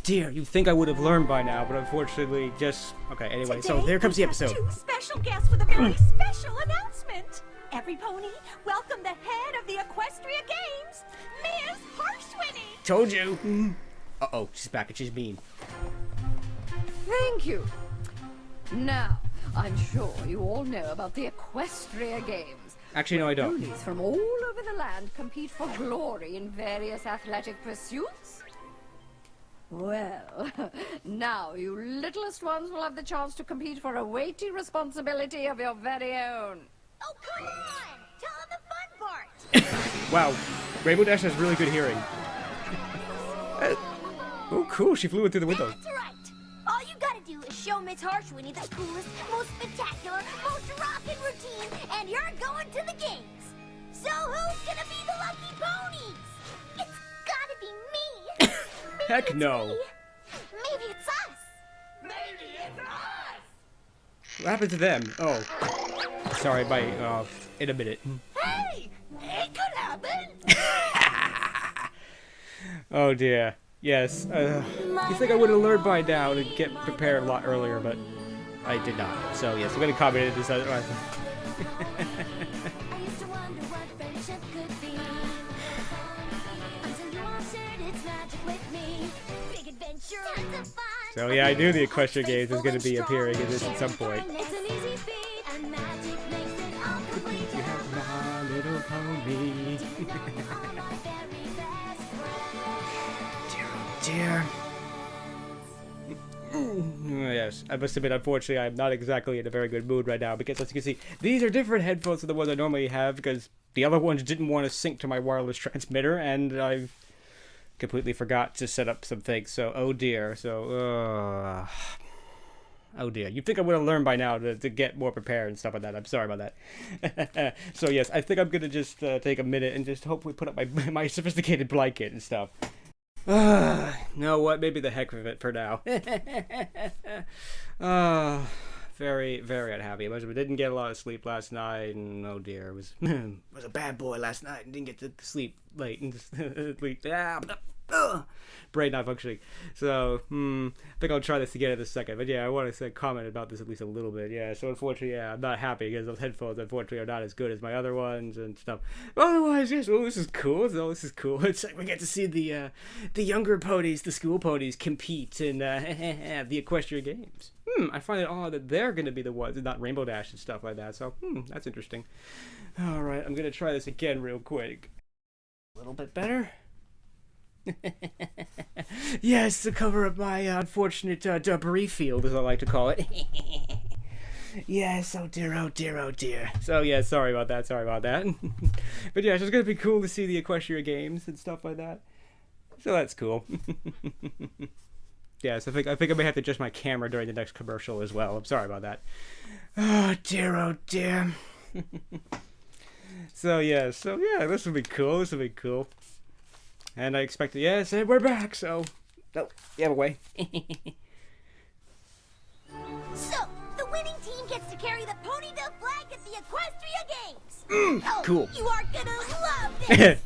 dear, you'd think I would have learned by now, but unfortunately just... Okay, anyway, so there comes the episode. Two special guests with a very special announcement. Every pony, welcome the head of the Equestria Games, Ms. Harshwinny. Told you. Uh-oh, she's back and she's mean. Thank you. Now, I'm sure you all know about the Equestria Games. Actually, no, I don't. Ponies from all over the land compete for glory in various athletic pursuits. Well, now you littlest ones will have the chance to compete for a weighty responsibility of your very own. Oh, come on! Tell them the fun part! Wow, Rainbow Dash has really good hearing. Oh, cool, she flew in through the window. That's right! All you gotta do is show Miss Harshwinny the coolest, most spectacular, most rockin' routine, and you're going to the games! So who's gonna be the lucky ponies? It's gotta be me! Maybe Heck it's no. me. Maybe it's us! Maybe it's us! What happened to them? Oh. Sorry, in a minute. Hey! It could happen! Oh dear. Yes. You think I would have learned by now to get prepared a lot earlier, but I did not. So yes, I'm gonna comment this other one. I used to wonder what friendship could be. Until you answered its magic with me. Big adventure, tons of fun. So yeah, I knew the Equestria Games was gonna be appearing in this at some point. It's an easy feat, and magic makes it all complete. You have my little pony. All my very best friends. Dear. Yes, I must admit, unfortunately, I'm not exactly in a very good mood right now because, as you can see, these are different headphones than the ones I normally have because the other ones didn't want to sync to my wireless transmitter, and I completely forgot to set up some things. So, oh dear. So, oh dear. You'd think I would have learned by now to get more prepared and stuff like that. I'm sorry about that. So, yes, I think I'm going to just take a minute and just hopefully put up my sophisticated blanket and stuff. No, what? Maybe the heck of it for now. Very, very unhappy. I didn't get a lot of sleep last night, and oh dear, was a bad boy last night and didn't get to sleep late and just sleep. Brain not functioning. So, I think I'll try this again in a second. But yeah, I want to comment about this at least a little bit. Yeah, so unfortunately, yeah, I'm not happy because those headphones, unfortunately, are not as good as my other ones and stuff. But otherwise, yes, well, this is cool. So this is cool. It's like we get to see the younger ponies, the school ponies, compete in the Equestria Games. I find it odd that they're going to be the ones, not Rainbow Dash and stuff like that. So, that's interesting. All right, I'm going to try this again real quick. A little bit better. Yes, to cover up my unfortunate debris field, as I like to call it. Yes, oh dear, oh dear, oh dear. So yeah, sorry about that. But yeah, it's gonna be cool to see the Equestria Games and stuff like that. So that's cool. Yes, I think I may have to adjust my camera during the next commercial as well. I'm sorry about that. Oh dear, oh dear. So yeah, this will be cool. And I expected, yes, and we're back, so... Oh, you have a way. So, the winning team gets to carry the Ponyville flag at the Equestria Games! Cool. You are gonna love this!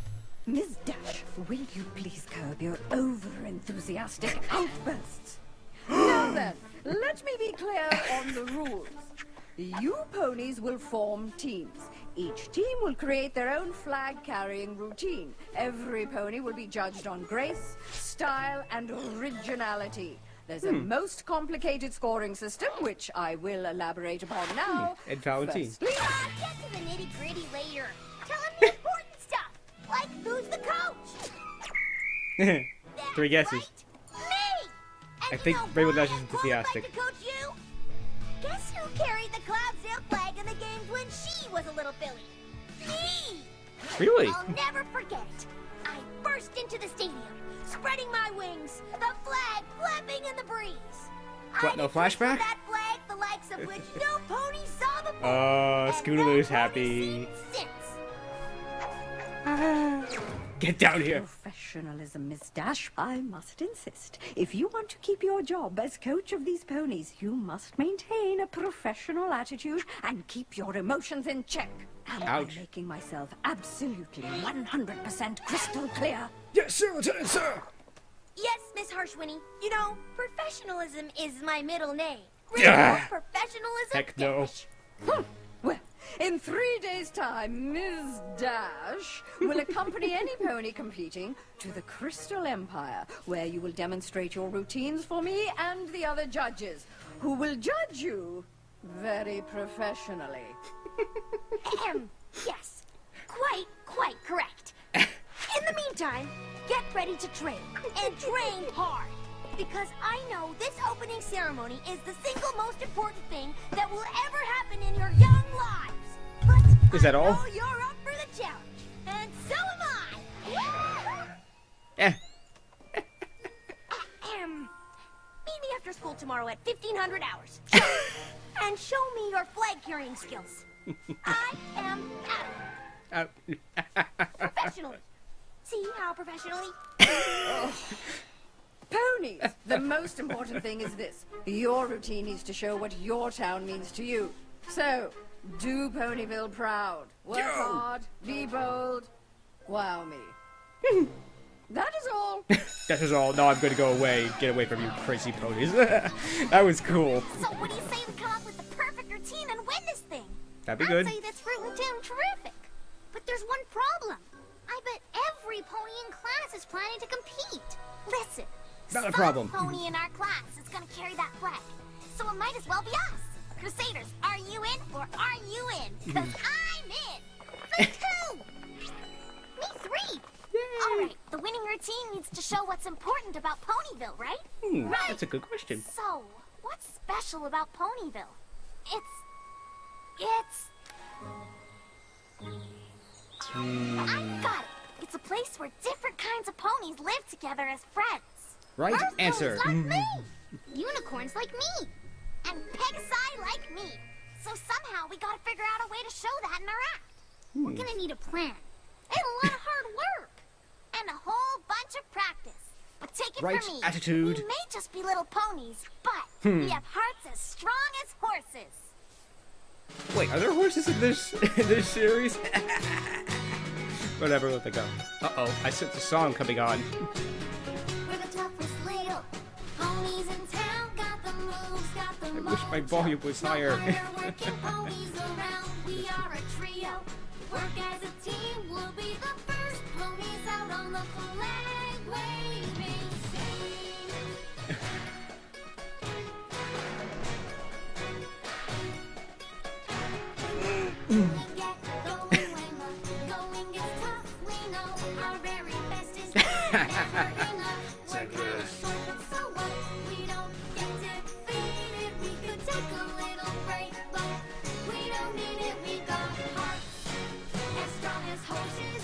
Ms. Dash, will you please curb your over-enthusiastic outbursts? Now then, let me be clear on the rules. You ponies will form teams. Each team will create their own flag-carrying routine. Every pony will be judged on grace, style, and originality. There's a most complicated scoring system, which I will elaborate upon now. And Valentine. Get to the nitty-gritty later. Tell him the important stuff, like who's the coach? Three guesses. Right. Me! And I you think know Rainbow why Dash is I'm enthusiastic. qualified to coach you? Guess who carried the Cloudsdale flag in the games when she was a little filly? Me! Really? I'll never forget it. I burst into the stadium, spreading my wings, the flag flapping in the breeze. What, no flashback? That flag, the likes of which no pony saw before. Oh, and Scootaloo's no happy. pony seen since. Get down here. Professionalism, Miss Dash. I must insist. If you want to keep your job as coach of these ponies, you must maintain a professional attitude and keep your emotions in check. Am I making myself absolutely 100% crystal clear? Yes, sir, Lieutenant, sir. Yes, Miss Miss Harshwinny. You know, professionalism is my middle name. Yeah. Professionalism? Heck no. Well, in 3 days' time, Ms. Dash will accompany any pony competing to the Crystal Empire, where you will demonstrate your routines for me and the other judges, who will judge you very professionally. Yes. Quite correct. In the meantime, get ready to train. And train hard. Because I know this opening ceremony is the single most important thing that will ever happen in your young lives. But Is that all? I know you're up for the challenge. And so am I. Eh. Meet me after school tomorrow at 1500 hours. And show me your flag carrying skills. I am out. Professionally. See how professionally? Ponies, the most important thing is this. Your routine needs to show what your town means to you. So, do Ponyville proud. Work hard, be bold, wow me. That is all. That is all. Now I'm going to go away. Get away from you crazy ponies. That was cool. So what do you say we come up with the perfect routine and win this thing? That'd be good. I'd say that's fruit and terrific. But there's one problem. I bet every pony in class is planning to compete. Listen. Not a some problem. pony in our class is going to carry that flag. So it might as well be us. Crusaders, are you in or are you in? Because I'm in. Me two. Me three. All right, the winning routine needs to show what's important about Ponyville, right? Right. That's a good question. So, what's special about Ponyville? I got it. It's a place where different kinds of ponies live together as friends. Right Earth answer. ponies like me. Unicorns like me. And Pegasi like me. So somehow we gotta figure out a way to show that in our act. We're gonna need a plan. And a lot of hard work. And a whole bunch of practice. But take it Right from me. attitude. We may just be little ponies, but we have hearts as strong as horses. Wait, are there horses in this series? Whatever, let it go. Uh-oh, I sense a song coming on. We're the toughest little ponies in town. Got the moves, got the I wish my volume was higher. working ponies around. We are a trio. Work as a team. We'll be the first ponies out on the flag waving scene. We get going when the going gets tough. We know our very best is never enough. Work kinda short, so what? We don't get defeated. We could take a little break, but we don't need it. We got hearts as strong as horses.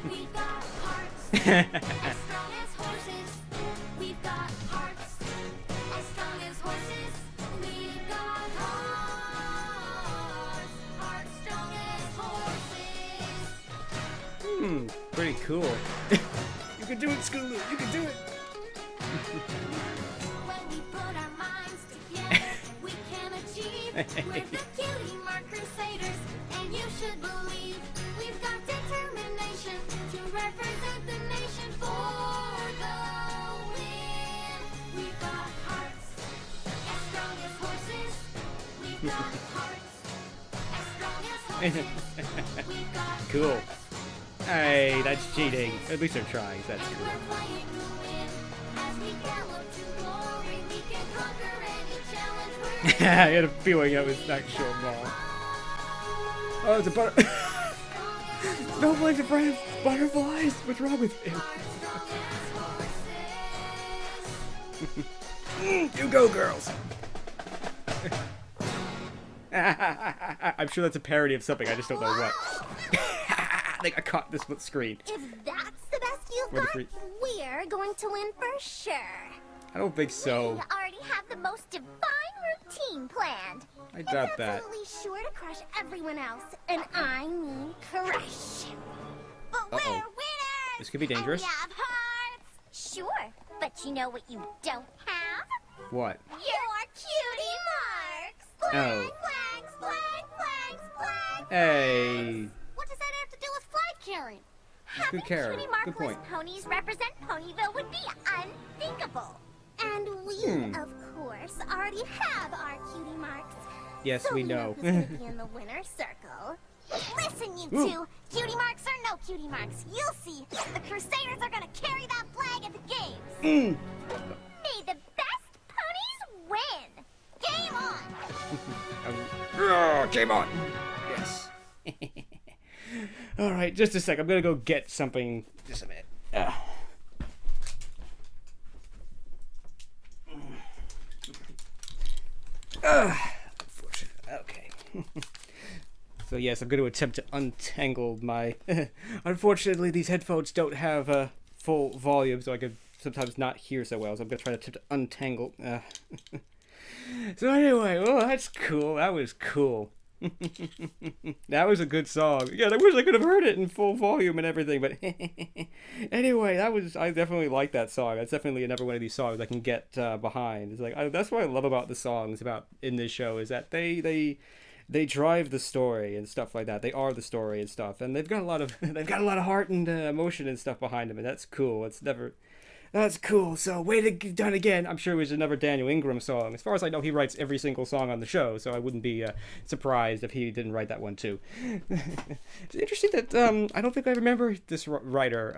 We've got hearts as strong as horses. We've got hearts as strong as horses. We've got hearts strong as horses. Pretty cool. You can do it, Scooby. You can do it. When we put our minds together, we can achieve. We're the cutie mark crusaders, and you should believe we've got determination to represent the nation for the win. We've got hearts as strong as horses. We've got hearts as strong as horses. We've got Cool. hearts Hey, that's cheating. At least they're trying. That's and cool. we're playing to win. As we gallop to glory, we can conquer any challenge. We're I had a feeling that was actual wrong. Oh, it's a butter. No one's afraid of butterflies. What's wrong with him? You go, girls. I'm sure that's a parody of something. I just don't know what. I think I caught this split screen. If that's the best you've What a got, freak. we're going to win for sure. I don't think We so. already have the most divine routine planned. I doubt It's that. absolutely sure to crush everyone else, and I mean crush. But we're Uh-oh. winners! This could be dangerous. And we have hearts! Sure, but you know what you don't have? What? Your cutie marks! Flag, Oh. flags, flag, flags, flag! Hey. What does that have to do with flag carrying? Good Having care. cutie Good markless point. ponies represent Ponyville would be unthinkable. we have our cutie marks. Yes, So we know. who's gonna be in the winner's circle. Listen, you two. Cutie marks or no cutie marks, you'll see. The Crusaders are gonna carry that flag at the games. May the best ponies win. Game on. Game on. Yes. All right, just a sec. I'm gonna go get something. Just a minute. Unfortunate. Okay. So yes, I'm going to attempt to untangle my... Unfortunately, these headphones don't have full volume, so I could sometimes not hear so well. So I'm going to try to attempt to untangle. So anyway, oh, that's cool. That was cool. That was a good song. Yeah, I wish I could have heard it in full volume and everything, but anyway, I definitely like that song. That's definitely another one of these songs I can get behind. It's like that's what I love about the songs in this show, is that they drive the story and stuff like that. They are the story and stuff, and they've got a lot of heart and emotion and stuff behind them, and that's cool. That's cool. So, way to get done again. I'm sure it was another Daniel Ingram song. As far as I know, he writes every single song on the show, so I wouldn't be surprised if he didn't write that one too. It's interesting that I don't think I remember this writer.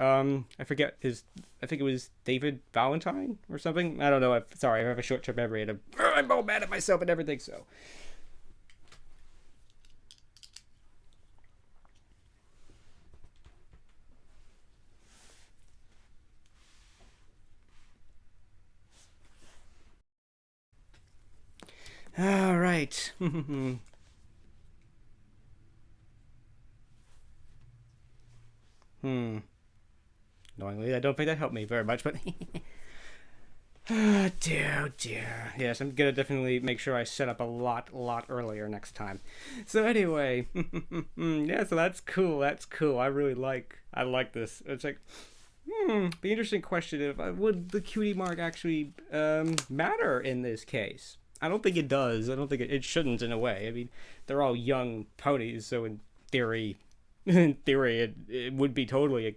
I forget I think it was David Valentine or something. I don't know. Sorry, I have a short-term memory, and I'm all mad at myself and everything. So. All right. Knowingly, I don't think that helped me very much, but... Oh, dear. Yes, I'm gonna definitely make sure I set up a lot earlier next time. So anyway, yeah, so that's cool. I like this. It's like, the interesting question of would the cutie mark actually matter in this case? I don't think it does. I don't think it shouldn't in a way. I mean, they're all young ponies, so in theory, it would be totally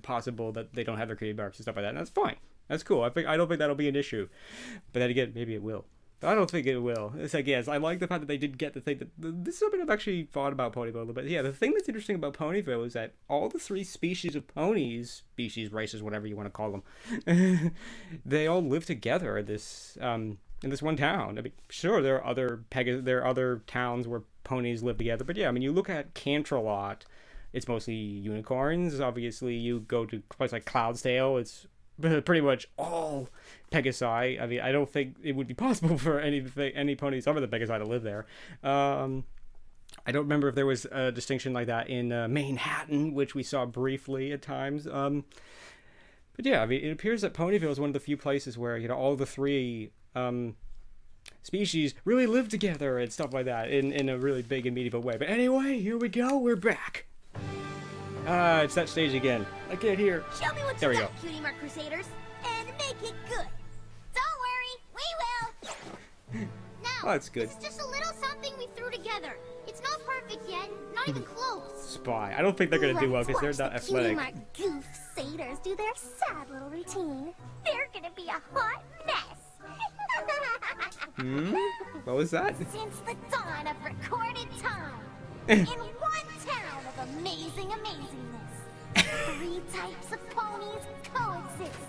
possible that they don't have their cutie marks and stuff like that. And that's fine. That's cool. I don't think that'll be an issue. But then again, maybe it will. But I don't think it will. It's like, yes, I like the fact that they did get the thing that this is something I've actually thought about Ponyville a little bit. Yeah, the thing that's interesting about Ponyville is that all the three species of ponies, races, whatever you want to call them, they all live together in this one town. I mean, sure, there are other towns where ponies live together, but yeah, I mean, you look at Canterlot, it's mostly unicorns. Obviously, you go to a place like Cloudsdale, it's pretty much all Pegasi. I mean, I don't think it would be possible for any ponies other than Pegasi to live there. I don't remember if there was a distinction like that in Manhattan, which we saw briefly at times. But yeah, I mean, it appears that Ponyville is one of the few places where, you know, all the three species really live together and stuff like that in a really big and meaningful way. But anyway, here we go. We're back. It's that stage again. I can't hear. Show me what you got, Cutie Mark Crusaders, and make it good. Don't worry, we will. Now, oh, that's good. This is just a little something we threw together. It's not perfect yet, not even close. Spy. I don't think they're gonna do well because they're not athletic. Cutie Mark goof satyrs do their sad little routine. They're gonna be a hot mess. What was that? Since the dawn of recorded time, in one town of amazing amazingness, three types of ponies coexist.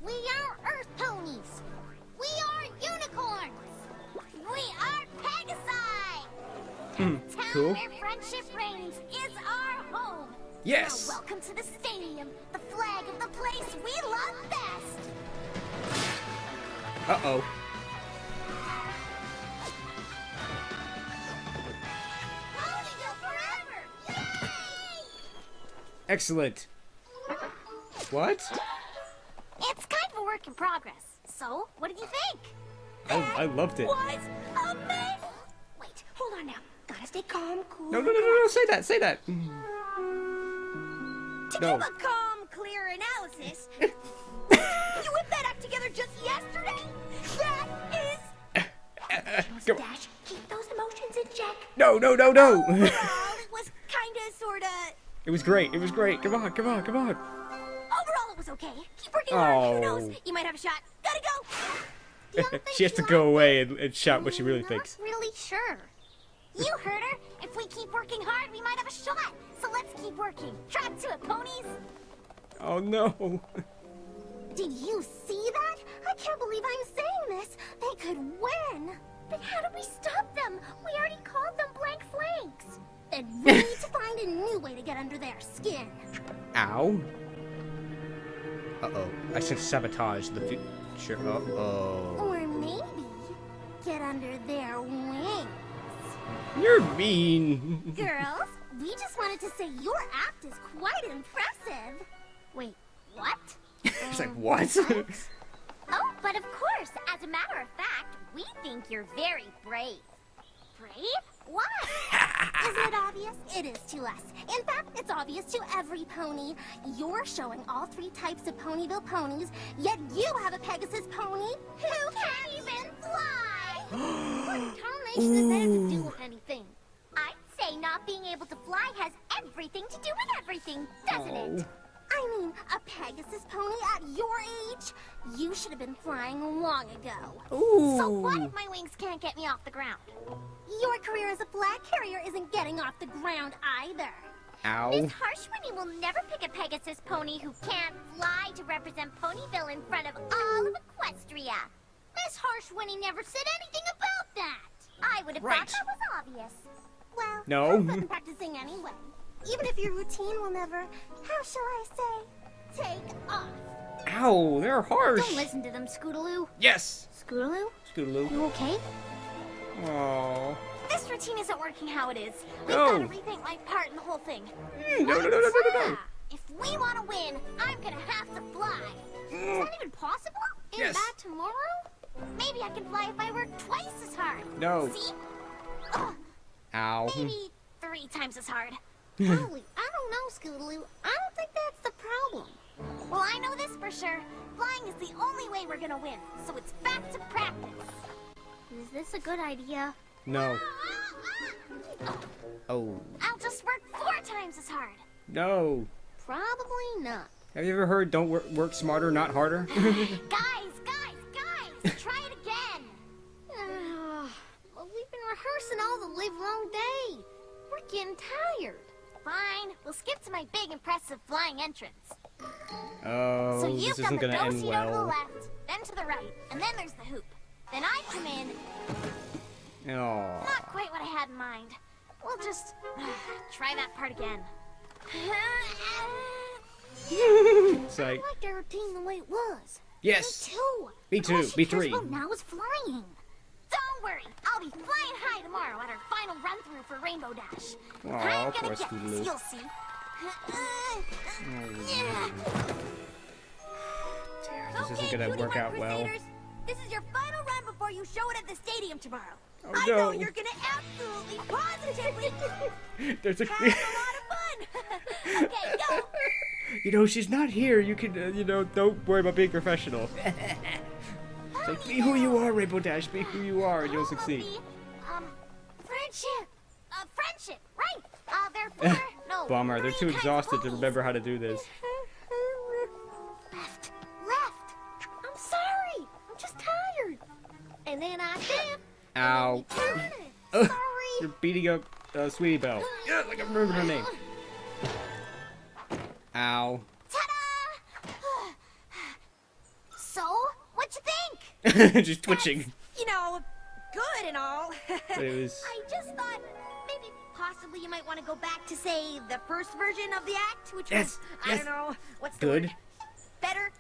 We are Earth ponies. We are unicorns. We are Pegasi. And the town cool. where friendship reigns is our home. Yes. Now welcome to the stadium, the flag of the place we love best. Uh-oh. Excellent. What? It's kind of a work in progress. So, what did you think? I loved it. Was amazing. Wait, hold on now. Gotta stay calm, cool. No, say that. To give a calm, clear analysis, you whipped that act together just yesterday? That is... Dash, keep those emotions in check. No. Well, it was kinda, sorta... It was great. Come on. Overall, it was okay. Keep working hard. Who knows? You might have a shot. Gotta go. She has to go away and shout what she really thinks. Not really sure. You heard her. If we keep working hard, we might have a shot. So let's keep working. Track to it, ponies. Oh no. Did you see that? I can't believe I'm saying this. They could win. But how do we stop them? We already called them blank flanks. Then we need to find a new way to get under their skin. Ow. Uh-oh. I sense sabotage in the future. Uh-oh. Or maybe get under their wings. You're mean. Girls, we just wanted to say your act is quite impressive. Wait, what? It's like, what? Oh, but of course, as a matter of fact, we think you're very brave. Brave? Why? Isn't it obvious? It is to us. In fact, it's obvious to every pony. You're showing all 3 types of Ponyville ponies, yet you have a Pegasus pony who can't even fly! What determination is better to do with anything? I'd say not being able to fly has everything to do with everything, doesn't it? I mean, a Pegasus pony at your age? You should have been flying long ago. Ooh. So what if my wings can't get me off the ground? Your career as a flag carrier isn't getting off the ground either. Ow. Miss Harshwinny will never pick a Pegasus pony who can't fly to represent Ponyville in front of all of Equestria. Miss Harshwinny never said anything about that. I would have Right. thought that was obvious. Well, No. I've been practicing anyway. Even if your routine will never, how shall I say, take off. Ow, they're harsh. Don't listen to them, Scootaloo. Yes. Scootaloo? Scootaloo. You okay? Aww. This routine isn't working how it is. We've No. got to rethink my part in the whole thing. No. If we want to win, I'm gonna have to fly. Is that even possible? In Yes. that tomorrow? Maybe I can fly if I work twice as hard. No. See? Ugh, Ow. maybe 3 times as hard. Holy, I don't know, Scootaloo. I don't think that's the problem. Well, I know this for sure. Flying is the only way we're gonna win. So it's back to practice. Is this a good idea? No. Oh. I'll just work 4 times as hard. No. Probably not. Have you ever heard don't work smarter, not harder? Guys! Try it again! Well, we've been rehearsing all the live long day. We're getting tired. Fine, we'll skip to my big, impressive flying entrance. Oh, So this you've isn't got the gonna end do-si-do to the well. left, then to the right, and then there's the hoop. Then I come in. Aww. Not quite what I had in mind. We'll just try that part again. It's I like, liked our routine the way it was. yes. Me Me too. too. Me All she cares three. about now is flying. Don't worry, I'll be flying high tomorrow at our final run through for Rainbow Dash. Aw, I'm poor gonna get this, Scootaloo. you'll see. This isn't gonna work out well. This is your final run before you show it at the stadium tomorrow. Oh, I no. know you're gonna absolutely positively There's a. have a lot of fun. Okay, go. You know, she's not here. You can, don't worry about being professional. It's like, be who you are, Rainbow Dash. Be who you are, and you'll succeed. Friendship. Friendship, right. Therefore, no. Bummer. They're 3 too kinds of exhausted to ponies. remember how to do this. Left. I'm sorry. I'm just tired. And then I dip. Ow. Sorry. You're beating up Sweetie Belle. Yeah, like I remember her name. Ow. Ta-da! So, what you think? She's twitching. You know, good and all. But it was. I just thought maybe possibly you might want to go back to, say, the first version of the act, which Yes, was, I yes. don't know, what's the Good. word? Better?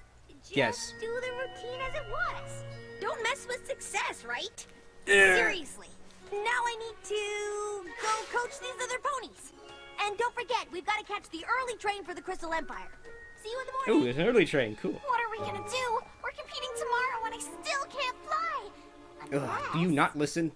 Just Yes. do the routine as it was. Don't mess with success, right? Yeah. Seriously. Now I need to go coach these other ponies. And don't forget, we've got to catch the early train for the Crystal Empire. See you in the Ooh, morning. there's an early train. Cool. What are we gonna do? We're competing tomorrow and I still can't fly. Ugh, do you not listen?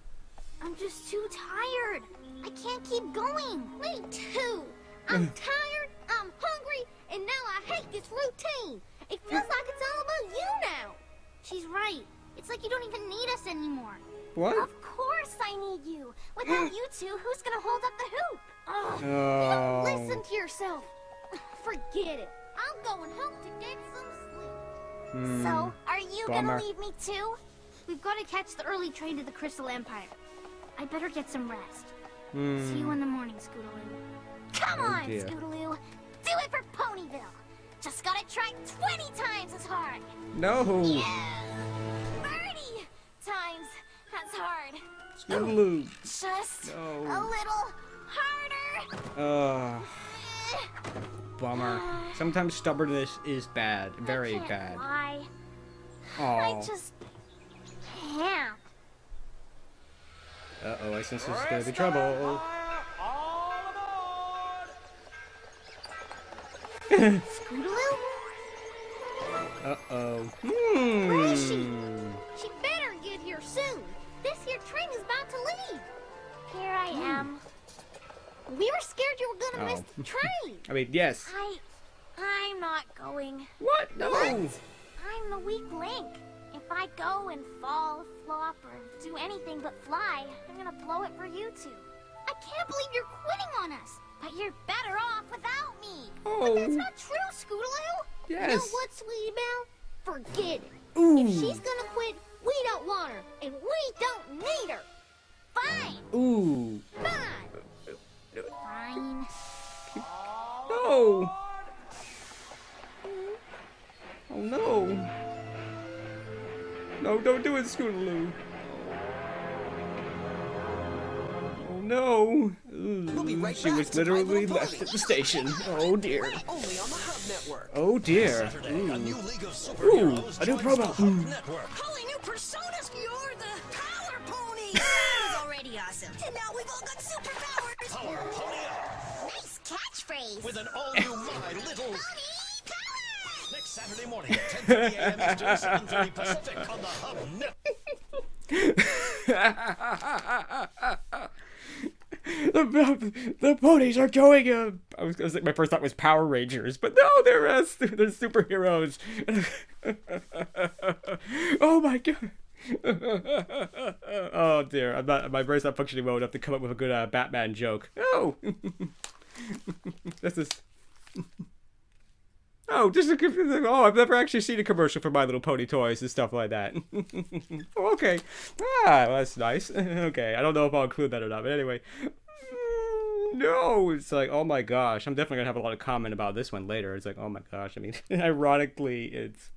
I'm just too tired. I can't keep going. Me too. I'm tired, I'm hungry, and now I hate this routine. It feels like it's all about you now. She's right. It's like you don't even need us anymore. What? Of course I need you. Without you two, who's gonna hold up the hoop? Ugh, you Oh. don't listen to yourself. Forget it. I'm going home to get some sleep. So, are you Bummer. gonna leave me too? we've got to catch the early train to the Crystal Empire. I better get some rest. See you in the morning, Scootaloo. Come on, dear. Scootaloo. Do it for Ponyville. Just gotta try 20 times as hard. No. 30 times as hard. Scootaloo. Just No. a little harder. Bummer. Sometimes stubbornness is bad. Very I can't bad. Lie. I Oh. just can't. Uh-oh, I sense there's gonna be trouble. Scootaloo? Uh-oh. Where is she? She better get here soon. This here train is about to leave. Here I am. We were scared you were gonna miss the train. I mean, yes. I'm not going. What? No. I'm the weak link. If I go and fall, flop, or do anything but fly, I'm gonna blow it for you two. I can't believe you're quitting on us. But you're better off without me. But that's not true, Scootaloo. Yes. You know what, Sweetie Belle? Forget it. Ooh. If she's gonna quit, we don't want her, and we don't need her. Fine. Ooh. Fine. Fine. No. Oh no. No, don't do it, Scootaloo. Oh no. We'll be right She back was to literally Pride Little left Pony. at the station. Oh dear. Only on the Hub Network. Oh dear. Saturday, a new League of Ooh, Superheroes a new joins promo. the Hub Network. Holy new personas! You're the Power Pony! That was already awesome. And now we've all got superpowers! Power Pony Up Nice catchphrase. with an all-new My Little... Pony power. Next Saturday morning at 10:30 a.m. Eastern, 7:30 Pacific on the Hub Network. The ponies are going. I was gonna say my first thought was Power Rangers, but no, they're superheroes. Oh my god. Oh dear, I'm not. My brain's not functioning well enough to come up with a good Batman joke. No. This is. Oh, just I've never actually seen a commercial for My Little Pony toys and stuff like that. Oh, okay. Well, that's nice. Okay, I don't know if I'll include that or not, but anyway. No, it's like, oh my gosh. I'm definitely gonna have a lot of comment about this one later. It's like, oh my gosh. I mean, ironically, it's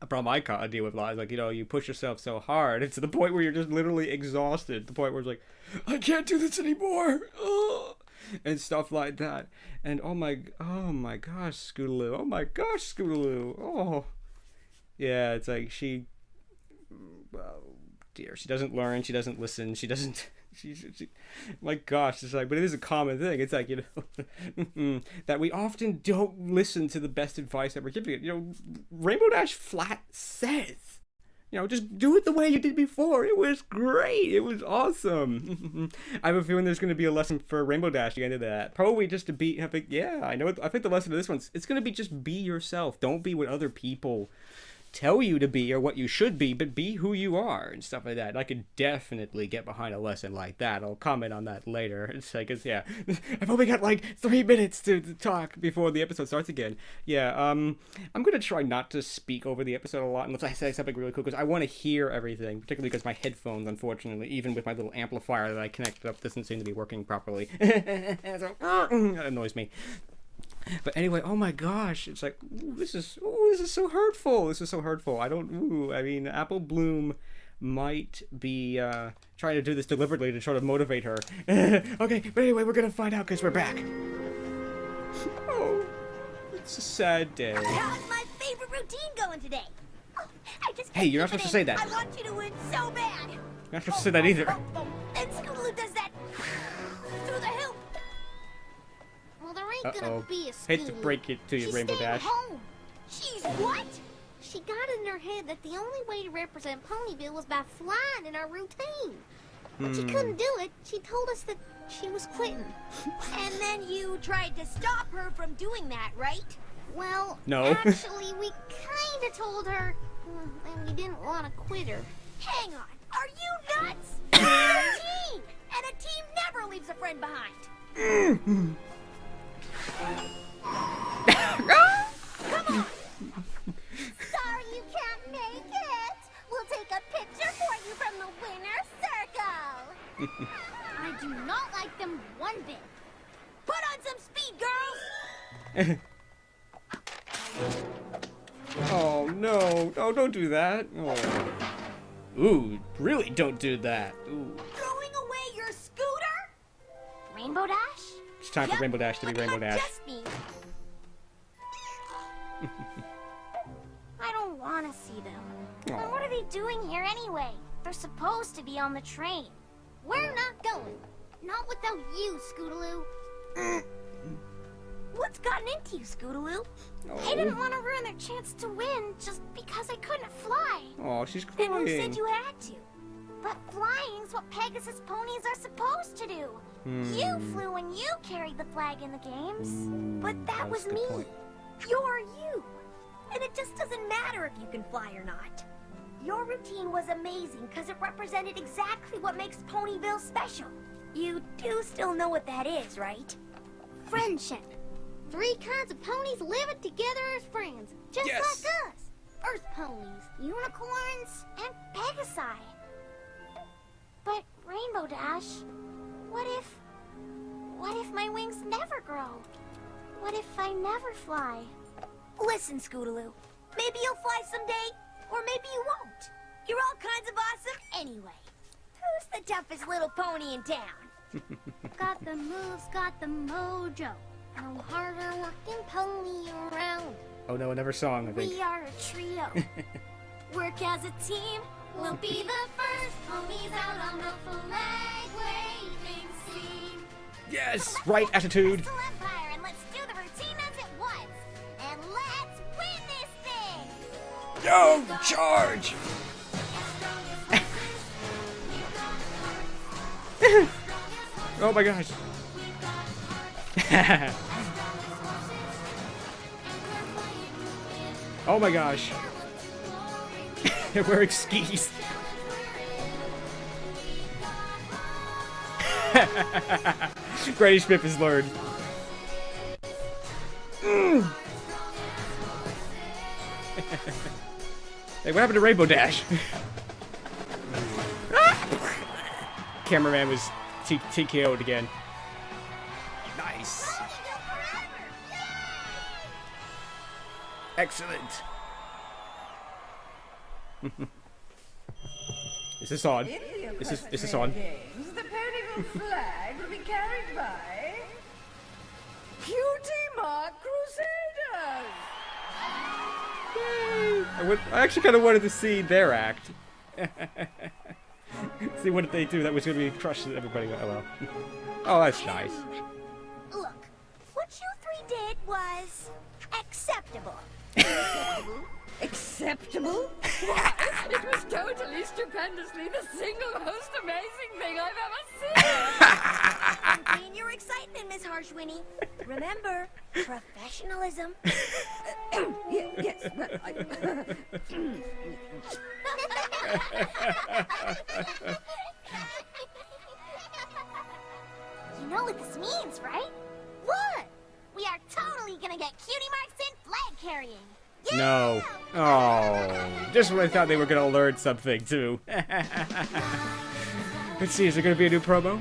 a problem I deal with a lot. It's like, you push yourself so hard. It's to the point where you're just literally exhausted. The point where it's like, I can't do this anymore. Ugh. And stuff like that. And oh my gosh, Scootaloo. Oh my gosh, Scootaloo. Oh. Yeah, it's like well, dear, she doesn't learn, she doesn't listen, she doesn't she my gosh, it's like, but it is a common thing. It's like, that we often don't listen to the best advice that we're giving. Rainbow Dash flat says, just do it the way you did before. It was great. It was awesome. I have a feeling there's going to be a lesson for Rainbow Dash at the end of that. Probably just to be, I think the lesson of this one's, it's going to be just be yourself. Don't be what other people tell you to be or what you should be, but be who you are and stuff like that. And I could definitely get behind a lesson like that. I'll comment on that later. It's like, yeah, I've only got like 3 minutes to talk before the episode starts again. Yeah, I'm gonna try not to speak over the episode a lot unless I say something really cool, because I want to hear everything, particularly because my headphones, unfortunately, even with my little amplifier that I connected up, doesn't seem to be working properly. So, that annoys me. But anyway, oh my gosh, it's like, this is so hurtful. This is so hurtful. I mean, Apple Bloom might be trying to do this deliberately to try to motivate her. Okay, but anyway, we're gonna find out because we're back. Oh, it's a sad day. How's my favorite routine going today? Oh, I just Hey, you're not supposed to say that. I want you to win so bad. You're not supposed to say that either. And Scootaloo does that through the hoop. Well, there ain't gonna be a Scootaloo. Hate to break it to you, She's Rainbow staying Dash. home. She's what? She got it in her head that the only way to represent Ponyville was by flying in our routine. When she couldn't do it, she told us that she was quitting. And then you tried to stop her from doing that, right? Well, No. actually, we kind of told her, and we didn't want to quit her. Hang on, are you nuts? We're a team, and a team never leaves a friend behind. Come on. Sorry you can't make it. We'll take a picture I do not like them one bit. Put on some speed, girls! Oh no! Oh, don't do that. Oh. Ooh, really don't do that. Ooh. Throwing away your scooter? Rainbow Dash? It's time for Rainbow Dash to be Rainbow Dash. Just me. I don't want to see them. And what are they doing here anyway? They're supposed to be on the train. We're not going. Not without you, Scootaloo. What's gotten into you, Scootaloo? I didn't want to ruin their chance to win just because I couldn't fly. Oh, she's Then who said crying. you had to? But flying's what Pegasus ponies are supposed to do. You flew when you carried the flag in the games. But that was a good me. point. You're you. And it just doesn't matter if you can fly or not. Your routine was amazing because it represented exactly what makes Ponyville special. You do still know what that is, right? Friendship. 3 kinds of ponies living together as friends, just Yes. like us. Earth ponies, unicorns, and Pegasi. But Rainbow Dash, what if my wings never grow? What if I never fly? Listen, Scootaloo, maybe you'll fly someday, or maybe you won't. You're all kinds of awesome anyway. Who's the toughest little pony in town? Got the moves, got the mojo. No harder working pony around. Oh no, another song, I think. We are a trio. Work as a team. We'll be the first ponies out on the flag waving scene. Yes! Right attitude! Crystal Empire, and let's do the routine as it was. And let's win this thing! Yo! Charge! Oh my gosh. Oh my gosh. They're wearing skis. Granny Smith has learned. Hey, what happened to Rainbow Dash? Cameraman was TKO'd again. Nice. Excellent. Is this on? Is this on? Games, the Ponyville flag will be carried by Cutie Mark Crusaders. I actually kind of wanted to see their act. See what did they do that was going to be crushing everybody. Oh well. Oh, that's nice. Look, what you 3 did was acceptable. Acceptable? Why, it was totally stupendously the single most amazing thing I've ever seen. Contain your excitement, Miss Harshwinnie. Remember, professionalism. Yes, well, You know what this means, right? What? We are totally gonna get cutie marks in flag carrying. Yeah! No. Oh, just when I thought they were going to learn something too. Let's see, is there going to be a new promo?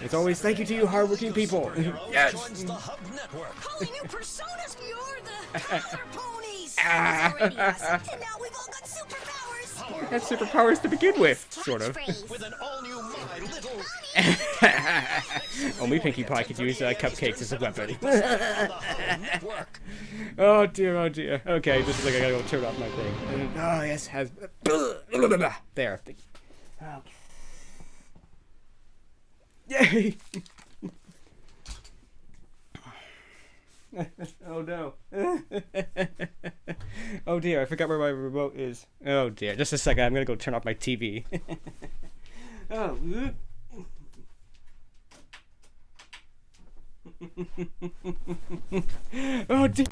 As always, thank you to you hardworking people. Yes. Joins the Hub Network. Holy new personas! You're the color ponies! Already awesome. And now we've all got superpowers. That's superpowers to begin with, sort of. Catchphrase. With an all-new My Little Only Pinkie Pie could use cupcakes as a weapon. the Hub Network. Oh dear, oh dear. Okay, this is like I gotta go turn off my thing. Oh yes, has there. Oh. Yay! Oh no. Oh dear, I forgot where my remote is. Oh dear, just a second, I'm gonna go turn off my TV. Oh. Oh dear.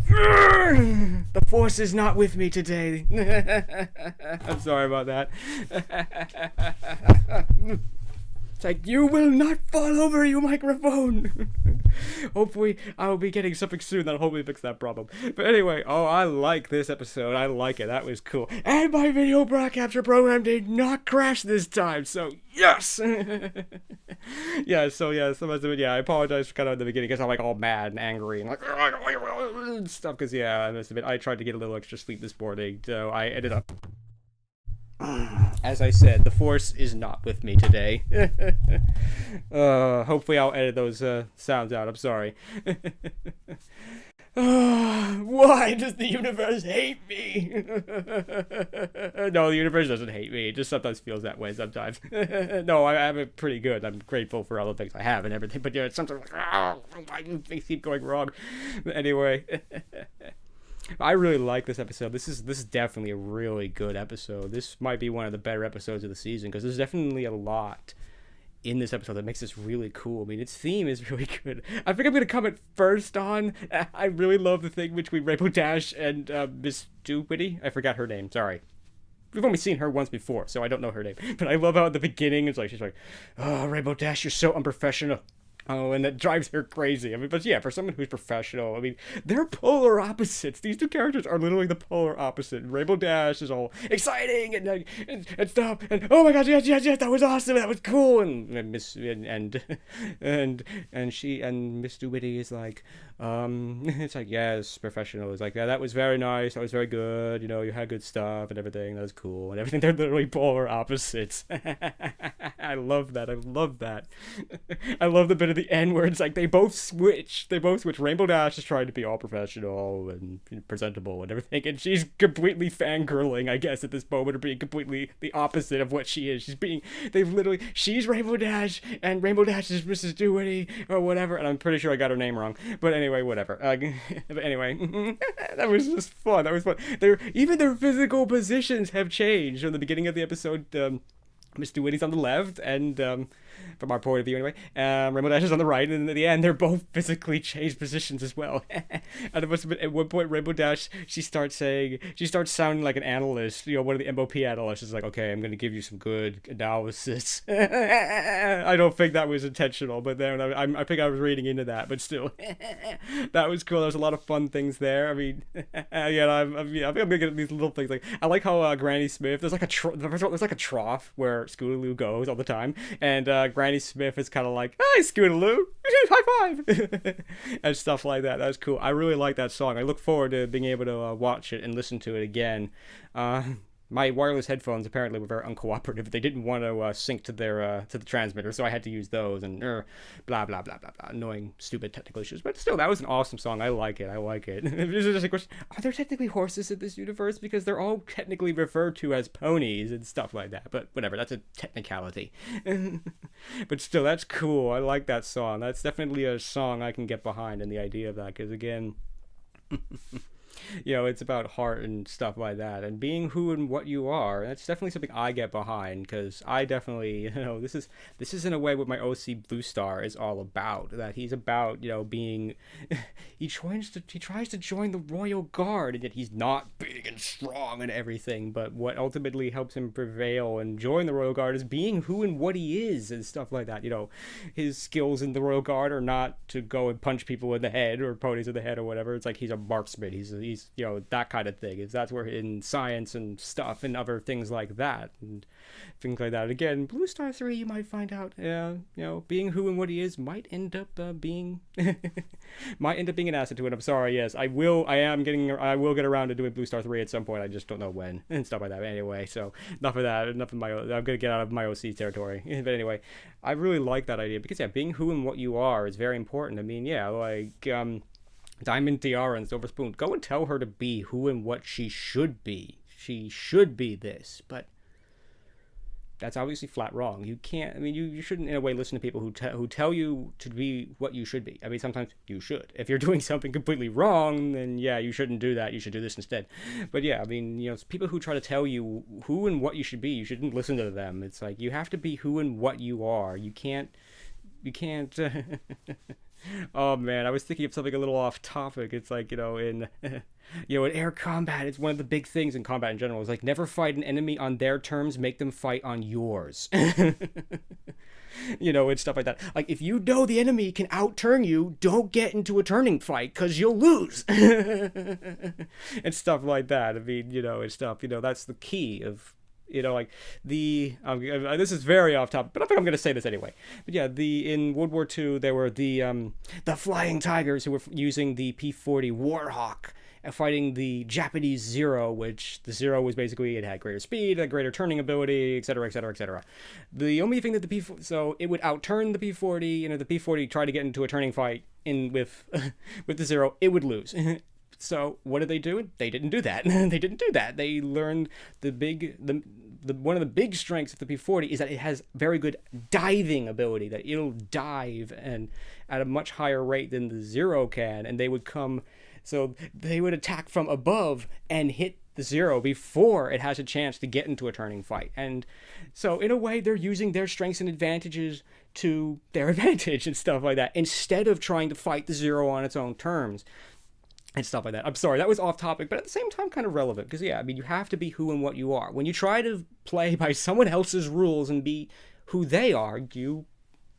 The force is not with me today. I'm sorry about that. It's like, you will not fall over, you microphone. Hopefully, I will be getting something soon that'll hopefully fix that problem. But anyway, I like this episode. I like it. That was cool. And my video broadcast capture program did not crash this time, so yes. I apologize for kind of at the beginning because I'm like all mad and angry and like stuff because I must admit I tried to get a little extra sleep this morning, so I ended up, as I said, the force is not with me today. Hopefully I'll edit those sounds out. I'm sorry. Why does the universe hate me? No, the universe doesn't hate me. It just sometimes feels that way sometimes. No, I have it pretty good. I'm grateful for all the things I have and everything. But it's sometimes like, why do things keep going wrong? But anyway, I really like this episode. This is definitely a really good episode. This might be one of the better episodes of the season because there's definitely a lot in this episode that makes this really cool. I mean, its theme is really good. I think I'm gonna comment first on, I really love the thing between Rainbow Dash and Miss Doobity. I forgot her name, sorry. We've only seen her once before, so I don't know her name. But I love how at the beginning it's like, she's like, oh, Rainbow Dash, you're so unprofessional. Oh, and that drives her crazy. I mean, but yeah, for someone who's professional, I mean, they're polar opposites. These two characters are literally the polar opposite. Rainbow Dash is all exciting and stuff, and oh my gosh, yes, that was awesome, that was cool, and Miss and she and Miss Doobity is like, it's like, yes, professional. It's like, yeah, that was very nice, that was very good, you know, you had good stuff and everything, that was cool and everything. They're literally polar opposites. I love that. I love the bit of the end where it's like they both switch. Rainbow Dash is trying to be all professional and presentable and everything, and she's completely fangirling, I guess, at this moment, or being completely the opposite of what she is. She's Rainbow Dash, and Rainbow Dash is Mrs. Doobity, or whatever, and I'm pretty sure I got her name wrong. But anyway, whatever. But anyway, that was just fun. That was fun. Even their physical positions have changed. In the beginning of the episode, Miss Doobity's on the left, and from our point of view anyway, Rainbow Dash is on the right, and in the end they're both physically changed positions as well. And it must have been at one point Rainbow Dash, she starts sounding like an analyst, you know, one of the MLP analysts. Is like, okay, I'm gonna give you some good analysis. I don't think that was intentional, but then I think I was reading into that, but still. That was cool. There was a lot of fun things there. I mean, I think I'm gonna get these little things. Like, I like how Granny Smith, there's like a trough where Scootaloo goes all the time, and Granny Smith is kind of like, "Hi, Scootaloo, high five," and stuff like that. That was cool. I really like that song. I look forward to being able to watch it and listen to it again. My wireless headphones apparently were very uncooperative. They didn't want to sync to their to the transmitter, so I had to use those, and blah blah blah blah blah. Annoying, stupid technical issues, but still, that was an awesome song. I like it. This is just a question: are there technically horses in this universe? Because they're all technically referred to as ponies and stuff like that. But whatever, that's a technicality. But still, that's cool. I like that song. That's definitely a song I can get behind, and the idea of that, because again. You know, it's about heart and stuff like that, and being who and what you are. That's definitely something I get behind, because I definitely, you know, this is in a way what my OC Blue Star is all about. That he's about, you know, being, he tries to join the Royal Guard, and yet he's not big and strong and everything. But what ultimately helps him prevail and join the Royal Guard is being who and what he is and stuff like that. You know, his skills in the Royal Guard are not to go and punch people in the head or ponies in the head or whatever. It's like he's a marksman. He's you know, that kind of thing. That's where in science and stuff and other things like that and things like that. Again, Blue Star 3, you might find out, you know, being who and what he is might end up being an asset to it. I'm sorry, yes, I will get around to doing Blue Star 3 at some point. I just don't know when and stuff like that. But anyway, so enough of that. I'm gonna get out of my OC territory. But anyway, I really like that idea because, yeah, being who and what you are is very important. I mean, yeah, like Diamond Tiara and Silver Spoon, go and tell her to be who and what she should be. She should be this, but that's obviously flat wrong. You can't, I mean, you shouldn't in a way listen to people who tell you to be what you should be. I mean, sometimes you should. If you're doing something completely wrong, then yeah, you shouldn't do that. You should do this instead. But yeah, I mean, you know, people who try to tell you who and what you should be, you shouldn't listen to them. It's like, you have to be who and what you are. You can't oh man, I was thinking of something a little off topic. It's like, you know, in air combat, it's one of the big things in combat in general. It's like, never fight an enemy on their terms, make them fight on yours. and stuff like that. Like, if you know the enemy can outturn you, don't get into a turning fight, because you'll lose. And stuff like that. I mean, and stuff, that's the key of, like the, this is very off topic, but I think I'm going to say this anyway. But yeah, in World War II, there were the Flying Tigers who were using the P-40 Warhawk fighting the Japanese Zero, which the Zero was basically, it had greater speed, had greater turning ability, etc., etc., etc. The only thing that so it would outturn the P-40, the P-40 tried to get into a turning fight with the Zero, it would lose. So what did they do? They didn't do that. They learned one of the big strengths of the P-40 is that it has very good diving ability, that it'll dive and at a much higher rate than the Zero can, and they would attack from above and hit the Zero before it has a chance to get into a turning fight. And so in a way, they're using their strengths and advantages to their advantage and stuff like that, instead of trying to fight the Zero on its own terms. And stuff like that. I'm sorry, that was off topic, but at the same time kind of relevant. Because, yeah, I mean, you have to be who and what you are. When you try to play by someone else's rules and be who they are, you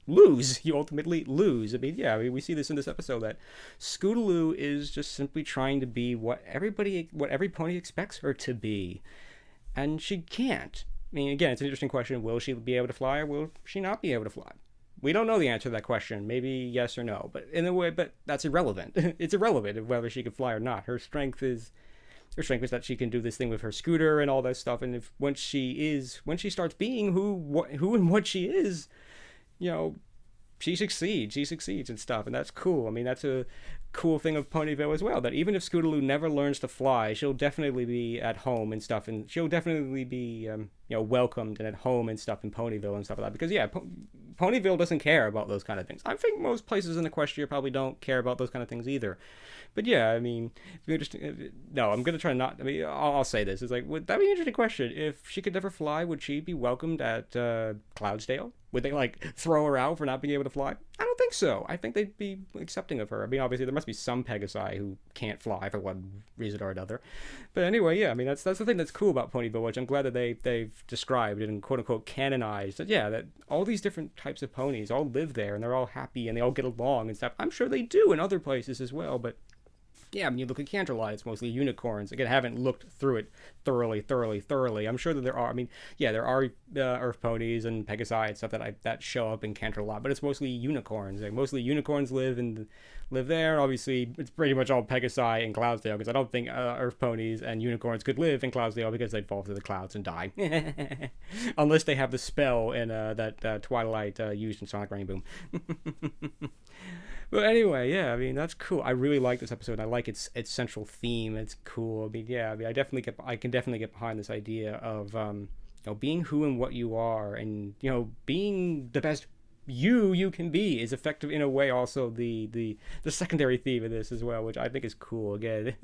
lose. You ultimately lose. I mean, yeah, we see this in this episode, that Scootaloo is just simply trying to be what every pony expects her to be. And she can't. I mean, again, it's an interesting question. Will she be able to fly, or will she not be able to fly? We don't know the answer to that question. Maybe yes or no. But in a way, that's irrelevant. It's irrelevant of whether she can fly or not. Her strength is that she can do this thing with her scooter and all that stuff. And once she starts being who and what she is, she succeeds and stuff, and that's cool. I mean, that's a cool thing of Ponyville as well, that even if Scootaloo never learns to fly, she'll definitely be at home and stuff, and she'll definitely be welcomed and at home and stuff in Ponyville and stuff like that, because yeah, Ponyville doesn't care about those kind of things. I think most places in Equestria probably don't care about those kind of things either. But yeah, I mean, it'd be interesting. No, I'm gonna try not. I mean, I'll say this. It's like, would that be an interesting question? If she could never fly, would she be welcomed at Cloudsdale? Would they throw her out for not being able to fly? I don't think so. I think they'd be accepting of her. I mean, obviously there must be some Pegasi who can't fly for one reason or another. But anyway, yeah, I mean, that's the thing that's cool about Ponyville, which I'm glad that they've described and quote unquote canonized. That yeah, that all these different types of ponies all live there and they're all happy and they all get along and stuff. I'm sure they do in other places as well, but yeah, I mean, you look at Canterlot, it's mostly unicorns. Again, I haven't looked through it thoroughly. I'm sure that there are, I mean, yeah, there are Earth ponies and Pegasi and stuff that show up in Canterlot, but it's mostly unicorns. Mostly unicorns live there. Obviously, it's pretty much all Pegasi in Cloudsdale, because I don't think Earth ponies and unicorns could live in Cloudsdale, because they'd fall through the clouds and die. Unless they have the spell in that Twilight used in Sonic Rainboom. But anyway, yeah, I mean, that's cool. I really like this episode. I like its central theme. It's cool. I mean, yeah, I mean, I can definitely get behind this idea of being who and what you are, and being the best you can be is effective in a way. Also, the secondary theme of this as well, which I think is cool. Again.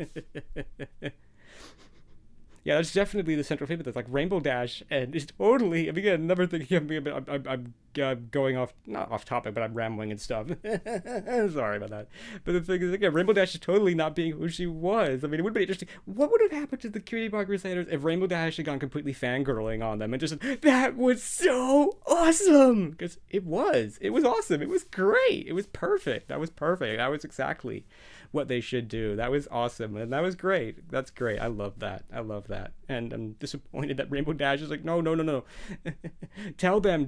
Yeah, that's definitely the central theme of this. Like Rainbow Dash, and it's totally. I mean, again, another thing. I'm going not off topic, but I'm rambling and stuff. Sorry about that. But the thing is, again, Rainbow Dash is totally not being who she was. I mean, it would be interesting. What would have happened to the Cutie Bar Crusaders if Rainbow Dash had gone completely fangirling on them and just that was so awesome? Because it was awesome. It was great. It was perfect. That was perfect. That was exactly what they should do. That was awesome, and that was great. That's great. I love that. And I'm disappointed that Rainbow Dash is like, no. tell them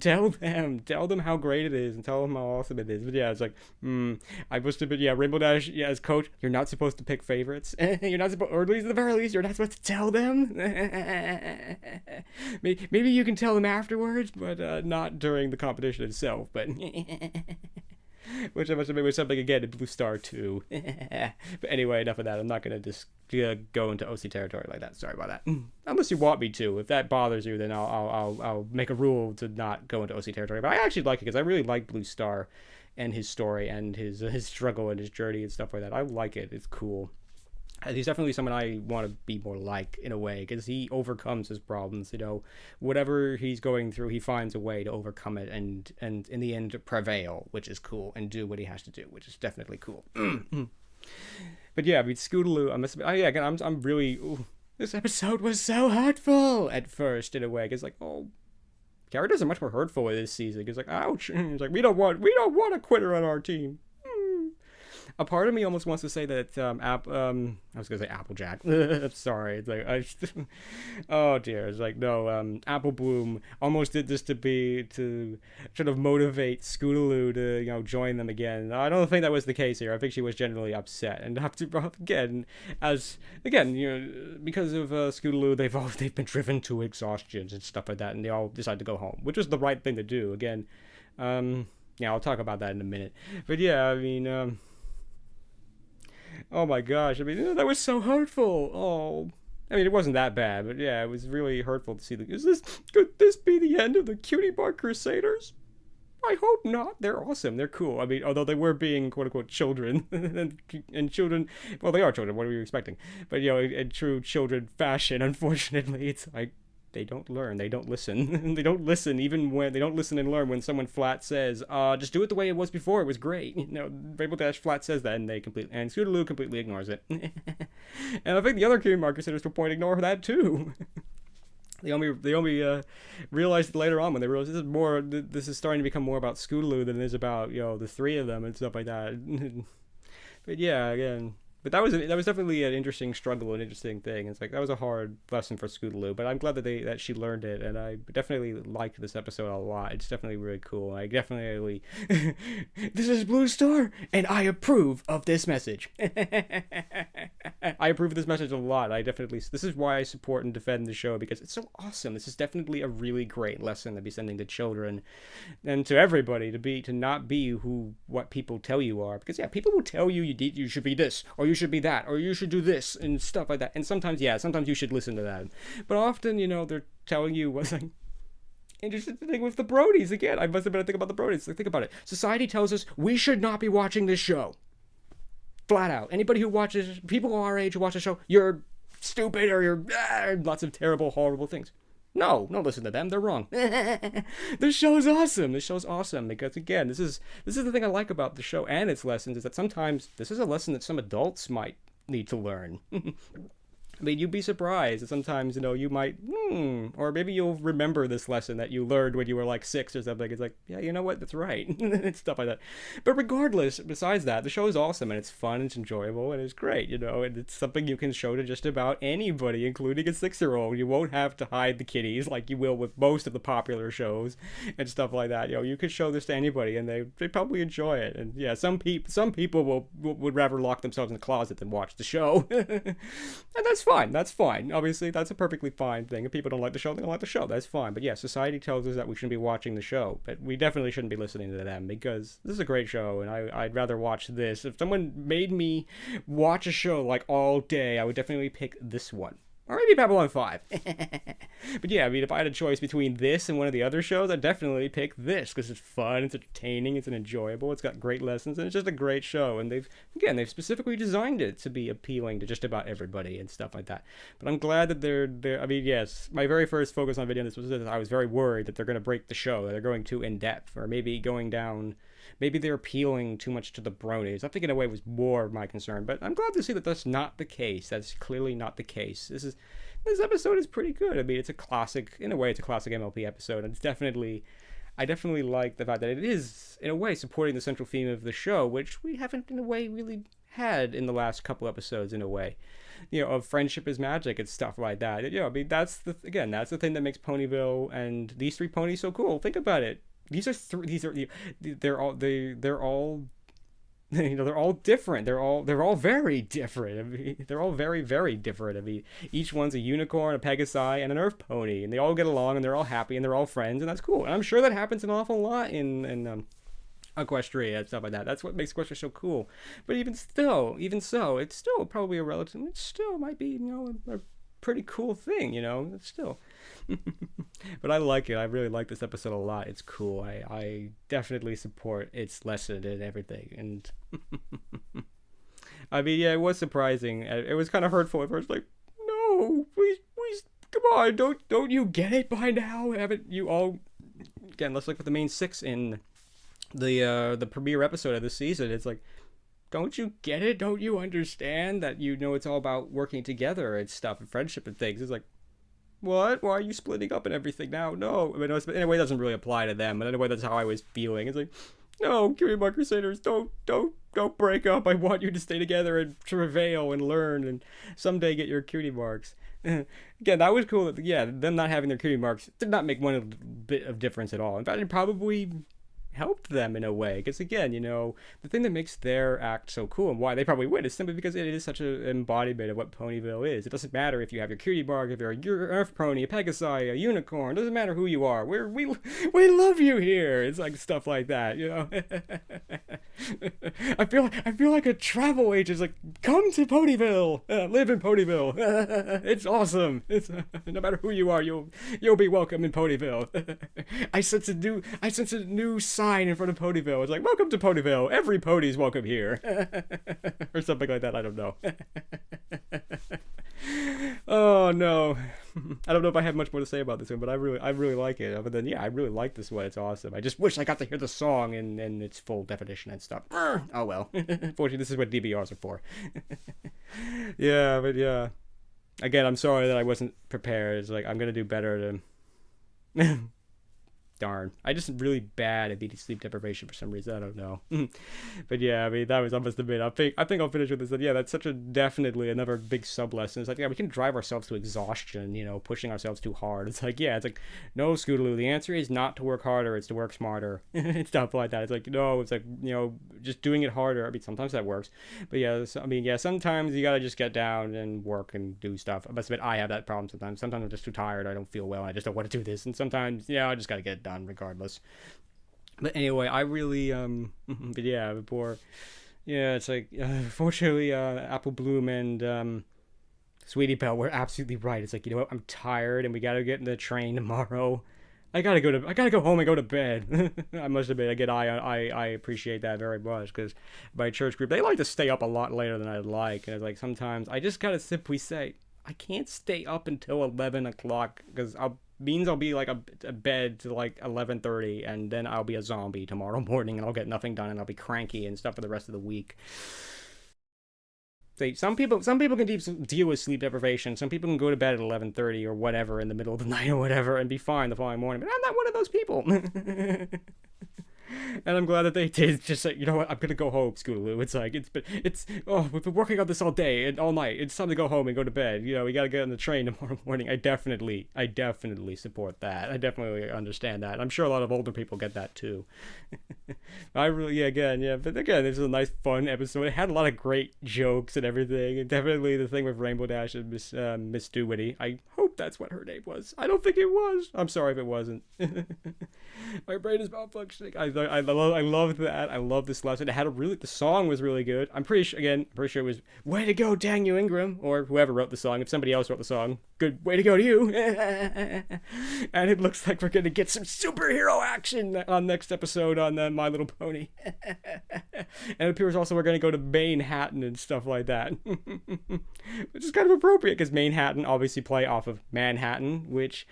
how great it is, and tell them how awesome it is. But yeah, it's like, I must have been, Rainbow Dash, as coach, you're not supposed to pick favorites. You're not supposed, or at least at the very least, you're not supposed to tell them. Maybe you can tell them afterwards, but not during the competition itself. But which I must have been something again in Blue Star 2. But anyway, enough of that. I'm not going to just go into OC territory like that. Sorry about that. Unless you want me to. If that bothers you, then I'll make a rule to not go into OC territory. But I actually like it, because I really like Blue Star and his story and his struggle and his journey and stuff like that. I like it. It's cool. He's definitely someone I want to be more like, in a way, because he overcomes his problems. Whatever he's going through, he finds a way to overcome it and in the end prevail, which is cool, and do what he has to do, which is definitely cool. But yeah, I mean, Scootaloo, I'm really, this episode was so hurtful at first, in a way, because like, characters are much more hurtful in this season. It's like, ouch. It's like, we don't want a quitter on our team. A part of me almost wants to say that I was gonna say Applejack. I'm sorry. It's like oh dear. It's like no. Apple Bloom almost did this to sort of motivate Scootaloo to join them again. I don't think that was the case here. I think she was generally upset and have to because of Scootaloo, they've been driven to exhaustion and stuff like that, and they all decide to go home, which was the right thing to do. Again, I'll talk about that in a minute. But yeah, I mean. Oh my gosh, I mean, that was so hurtful. Oh, I mean, it wasn't that bad, but yeah, it was really hurtful to see. Could this be the end of the Cutie Bar Crusaders? I hope not. They're awesome. They're cool. I mean, although they were being quote-unquote children, and children, well, they are children. What were you expecting? But, in true children fashion, unfortunately, it's like, they don't learn. They don't listen. They don't listen even when they don't listen and learn when someone flat says, just do it the way it was before. It was great. Rainbow Dash flat says that, and Scootaloo completely ignores it. And I think the other Cutie Bar Crusaders will point ignore that too. They only realized it later on when they realized this is starting to become more about Scootaloo than it is about the three of them and stuff like that. But yeah, again. But that was definitely an interesting struggle, an interesting thing. It's like that was a hard lesson for Scootaloo, but I'm glad that she learned it, and I definitely liked this episode a lot. It's definitely really cool. I definitely this is Blue Star, and I approve of this message. I approve of this message a lot. This is why I support and defend the show, because it's so awesome. This is definitely a really great lesson to be sending to children and to everybody to not be what people tell you are, because people will tell you you should be this, or you should be that, or you should do this and stuff like that. And sometimes you should listen to that. But often, they're telling you what's like interesting thing with the Bronies. Again, I must have been a thing about the Bronies. Like, think about it. Society tells us we should not be watching this show. Flat out. Anybody who watches, people our age who watch the show, you're stupid or you're lots of terrible, horrible things. No, don't listen to them. They're wrong. This show is awesome. This show's awesome because, again, this is the thing I like about the show and its lessons, is that sometimes this is a lesson that some adults might need to learn. I mean, you'd be surprised that sometimes, you might, or maybe you'll remember this lesson that you learned when you were like 6 or something. It's like, yeah, you know what? That's right. And stuff like that. But regardless, besides that, the show is awesome and it's fun, it's enjoyable, and it's great, and it's something you can show to just about anybody, including a 6-year-old. You won't have to hide the kiddies like you will with most of the popular shows and stuff like that. You could show this to anybody and they probably enjoy it. And yeah, some people would rather lock themselves in the closet than watch the show. And that's fine. That's fine. Obviously, that's a perfectly fine thing. If people don't like the show, they don't like the show. That's fine. But yeah, society tells us that we shouldn't be watching the show, but we definitely shouldn't be listening to them, because this is a great show, and I'd rather watch this. If someone made me watch a show like all day, I would definitely pick this one. Or maybe Babylon 5. But yeah, I mean, if I had a choice between this and one of the other shows, I'd definitely pick this, because it's fun, it's entertaining, it's enjoyable, it's got great lessons, and it's just a great show. And they've specifically designed it to be appealing to just about everybody and stuff like that. But I'm glad that they're I mean, yes, my very first focus on video on this was that I was very worried that they're going to break the show, that they're going too in-depth, or maybe going down... Maybe they're appealing too much to the Bronies. I think in a way it was more of my concern, but I'm glad to see that that's not the case. That's clearly not the case. This episode is pretty good. I mean, it's a classic, in a way, it's a classic MLP episode, and I definitely like the fact that it is, in a way, supporting the central theme of the show, which we haven't, in a way, really had in the last couple episodes, in a way. Of friendship is magic and stuff like that. I mean, that's the thing that makes Ponyville and these 3 ponies so cool. Think about it. They're all they're all different. They're all very different. I mean, they're all very, very different. I mean, each one's a unicorn, a Pegasi, and an Earth pony, and they all get along, and they're all happy, and they're all friends, and that's cool. And I'm sure that happens an awful lot in Equestria and stuff like that. That's what makes Equestria so cool. But even so, it's still probably it still might be, a pretty cool thing, it's still. But I like it. I really like this episode a lot. It's cool. I definitely support its lesson and everything. And I mean, yeah, it was surprising. It was kind of hurtful at first. Like, no, please, come on, don't you get it by now? Haven't you all? Again, let's look at the main 6 in the premiere episode of this season. It's like, don't you get it? Don't you understand that it's all about working together and stuff and friendship and things? It's like, what? Why are you splitting up and everything now? No. I mean, anyway, it doesn't really apply to them. But anyway, that's how I was feeling. It's like, no, Cutie Mark Crusaders, don't break up. I want you to stay together and prevail and learn and someday get your cutie marks. Again, that was cool. Yeah, them not having their cutie marks did not make one bit of difference at all. In fact, it probably helped them in a way, because again, the thing that makes their act so cool and why they probably win is simply because it is such an embodiment of what Ponyville is. It doesn't matter if you have your cutie mark, if you're a Earth Pony, a Pegasi, a unicorn. It doesn't matter who you are. We love you here. It's like stuff like that, I feel like a travel agent. It's like, come to Ponyville, live in Ponyville. It's awesome. It's no matter who you are, you'll be welcome in Ponyville. I sense a new sign in front of Ponyville. It's like, welcome to Ponyville. Every pony's welcome here. Or something like that. I don't know. Oh no. I don't know if I have much more to say about this one, but I really like it. Other than, yeah, I really like this one. It's awesome. I just wish I got to hear the song in its full definition and stuff. Oh well. Fortunately, this is what DVRs are for. Yeah, but yeah. Again, I'm sorry that I wasn't prepared. It's like, I'm gonna do better to darn. I just really bad at needing sleep deprivation for some reason. I don't know. But yeah, I mean, that was, I must admit, I think I'll finish with this. Yeah, that's definitely another big sub lesson. It's like, yeah, we can drive ourselves to exhaustion, pushing ourselves too hard. It's like, yeah, it's like, no, Scootaloo, the answer is not to work harder, it's to work smarter. And stuff like that. It's like, no, it's like, just doing it harder. I mean, sometimes that works. But yeah, sometimes you gotta just get down and work and do stuff. I must admit, I have that problem sometimes. Sometimes I'm just too tired, I don't feel well, and I just don't want to do this. And sometimes, I just gotta get it done regardless. But anyway, I really but yeah, it's like fortunately Apple Bloom and Sweetie Belle were absolutely right. It's like, you know what, I'm tired and we gotta get in the train tomorrow. I gotta go home and go to bed. I must admit, again, I appreciate that very much, because my church group, they like to stay up a lot later than I'd like, and it's like, sometimes I just gotta simply say, I can't stay up until 11 o'clock, because I'll be like a bed to like 11:30, and then I'll be a zombie tomorrow morning, and I'll get nothing done, and I'll be cranky and stuff for the rest of the week. So some people can deal with sleep deprivation. Some people can go to bed at 11:30 or whatever in the middle of the night or whatever and be fine the following morning. But I'm not one of those people. And I'm glad that they did just say, you know what, I'm gonna go home, Scootaloo. It's like, we've been working on this all day and all night. It's time to go home and go to bed. We gotta get on the train tomorrow morning. I definitely support that. I definitely understand that. I'm sure a lot of older people get that too. But again, this is a nice, fun episode. It had a lot of great jokes and everything. And definitely the thing with Rainbow Dash and Miss Doowitty. I hope that's what her name was. I don't think it was. I'm sorry if it wasn't. My brain is malfunctioning. I love that. I love this lesson. It had the song was really good. I'm pretty sure it was "Way to Go, Dang You Ingram," or whoever wrote the song. If somebody else wrote the song, good way to go to you. And it looks like we're gonna get some superhero action on next episode on My Little Pony. And it appears also we're gonna go to Manhattan and stuff like that, which is kind of appropriate because Manhattan obviously play off of Manhattan, which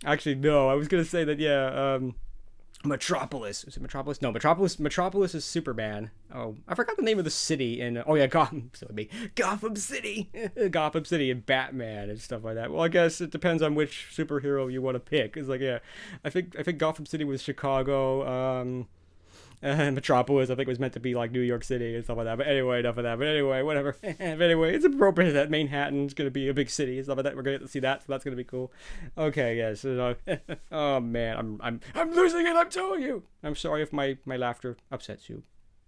actually no, I was gonna say that Metropolis. Is it Metropolis? No, Metropolis is Superman. Oh, I forgot the name of the city in Gotham. So it'd be Gotham City. Gotham City and Batman and stuff like that. Well, I guess it depends on which superhero you want to pick. It's like, yeah, I think Gotham City was Chicago. Metropolis, I think, was meant to be like New York City and stuff like that. But anyway, enough of that. But anyway, whatever. But anyway, it's appropriate that Manhattan's going to be a big city and stuff like that. We're going to see that, so that's going to be cool. Okay, yes. Oh man, I'm losing it. I'm telling you. I'm sorry if my laughter upsets you.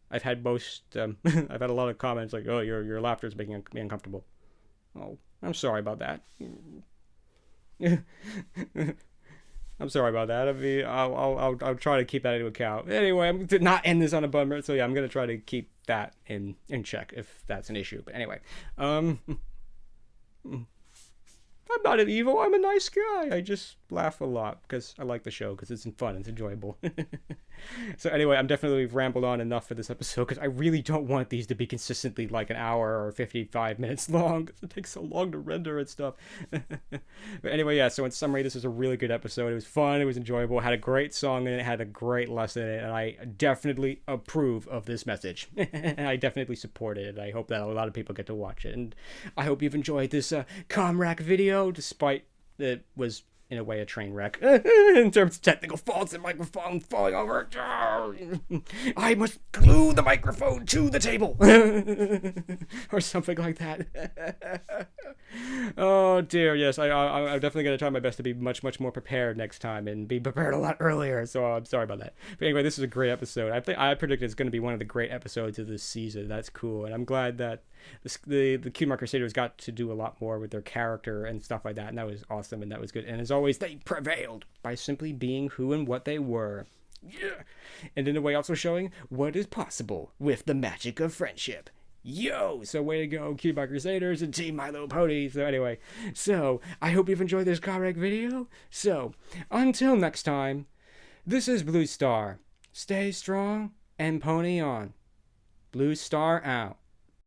I've had I've had a lot of comments like, "Oh, your laughter is making me uncomfortable." Oh, I'm sorry about that. I'm sorry about that. I mean, I'll try to keep that into account. Anyway, I'm to not end this on a bummer, so yeah, I'm gonna try to keep that in check if that's an issue. But anyway, I'm not an evil. I'm a nice guy. I just laugh a lot because I like the show because it's fun, it's enjoyable. So anyway, I'm definitely rambled on enough for this episode because I really don't want these to be consistently like an hour or 55 minutes long because it takes so long to render and stuff. But anyway, yeah, so in summary, this was a really good episode. It was fun, it was enjoyable, it had a great song in it, had a great lesson in it, and I definitely approve of this message. And I definitely support it, and I hope that a lot of people get to watch it. And I hope you've enjoyed this Comrack video, despite it was in a way a train wreck in terms of technical faults and microphone falling over. I must glue the microphone to the table or something like that. Oh dear, yes, I'm definitely going to try my best to be much more prepared next time and be prepared a lot earlier, so I'm sorry about that. But anyway, this is a great episode. I predict it's going to be one of the great episodes of this season. That's cool, and I'm glad that the Cutie Crusaders got to do a lot more with their character and stuff like that, and that was awesome, and that was good. And as always, they prevailed by simply being who and what they were. Yeah. And in a way also showing what is possible with the magic of friendship. Yo! So way to go, Cutie Crusaders and Team My Little Pony. So anyway, so I hope you've enjoyed this correct video. So, until next time, this is Blue Star. Stay strong and pony on. Blue Star out.